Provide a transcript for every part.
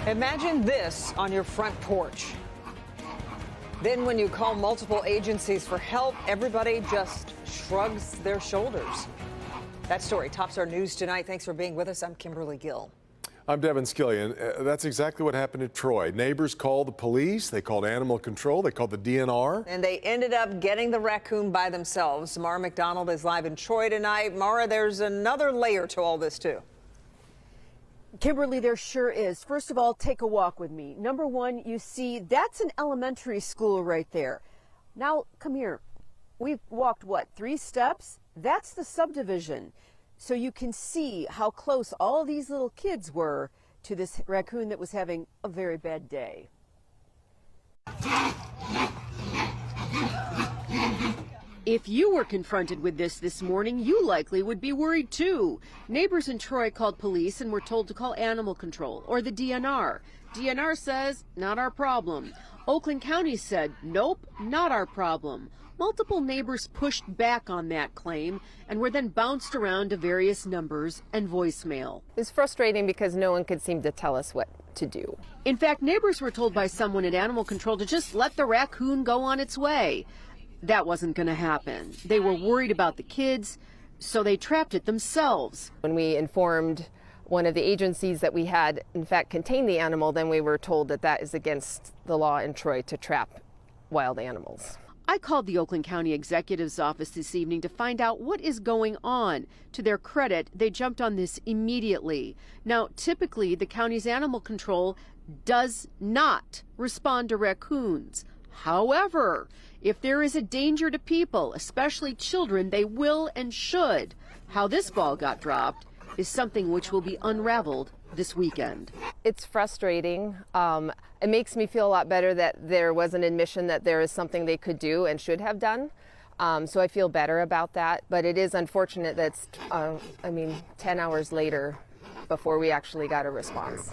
Imagine this on your front porch. Then when you call multiple agencies for help, everybody just shrugs their shoulders. That story tops our news tonight. Thanks for being with us. I'm Kimberly Gill. I'm Devin Skillian. That's exactly what happened in Troy. Neighbors called the police, they called animal control, they called the DNR. And they ended up getting the raccoon by themselves. Mara McDonald is live in Troy tonight. Mara, there's another layer to all this, too. Kimberly, there sure is. First of all, take a walk with me. Number one, you see, that's an elementary school right there. Now, come here. We've walked, what, 3 steps? That's the subdivision. So you can see how close all these little kids were to this raccoon that was having a very bad day. If you were confronted with this morning, you likely would be worried too. Neighbors in Troy called police and were told to call animal control or the DNR. DNR says, not our problem. Oakland County said, nope, not our problem. Multiple neighbors pushed back on that claim and were then bounced around to various numbers and voicemail. It's frustrating because no one could seem to tell us what to do. In fact, neighbors were told by someone at Animal Control to just let the raccoon go on its way. That wasn't going to happen. They were worried about the kids, so they trapped it themselves. When we informed one of the agencies that we had, in fact, contained the animal, then we were told that that is against the law in Troy to trap wild animals. I called the Oakland County Executive's office this evening to find out what is going on. To their credit, they jumped on this immediately. Now, typically, the county's animal control does not respond to raccoons. However, if there is a danger to people, especially children, they will and should. How this ball got dropped is something which will be unraveled this weekend. It's frustrating. It makes me feel a lot better that there was an admission that there is something they could do and should have done. So I feel better about that. But it is unfortunate that's, 10 hours later before we actually got a response.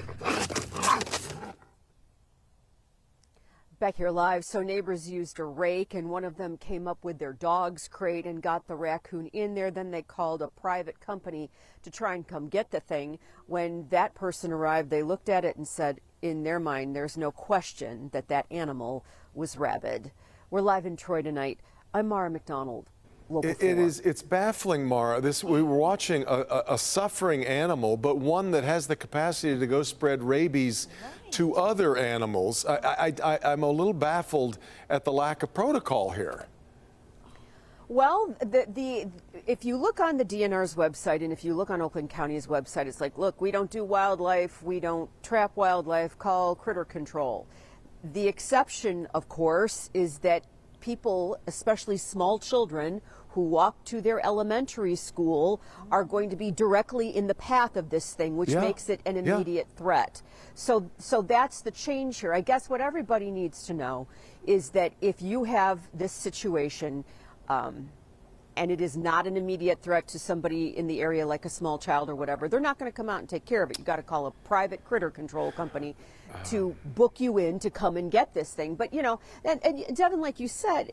Back here live, so neighbors used a rake and one of them came up with their dog's crate and got the raccoon in there. Then they called a private company to try and come get the thing. When that person arrived, they looked at it and said, in their mind, there's no question that that animal was rabid. We're live in Troy tonight. I'm Mara McDonald. It's baffling, Mara. We were watching a suffering animal, but one that has the capacity to go spread rabies to other animals. I'm a little baffled at the lack of protocol here. Well, if you look on the DNR's website and if you look on Oakland County's website, it's like, look, we don't do wildlife, we don't trap wildlife, call critter control. The exception, of course, is that people, especially small children who walk to their elementary school, are going to be directly in the path of this thing, which makes it an immediate threat. So that's the change here. I guess what everybody needs to know is that if you have this situation, and it is not an immediate threat to somebody in the area like a small child or whatever, they're not going to come out and take care of it. You've got to call a private critter control company to book you in to come and get this thing. But, you know, and Devin, like you said,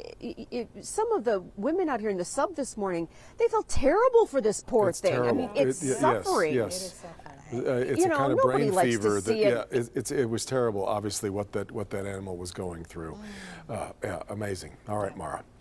some of the women out here in the sub this morning, they felt terrible for this poor thing. Terrible. I mean, it's suffering. Yes. It's a kind of brain fever. It was terrible, obviously, what that animal was going through. Yeah, amazing. All right, Mara.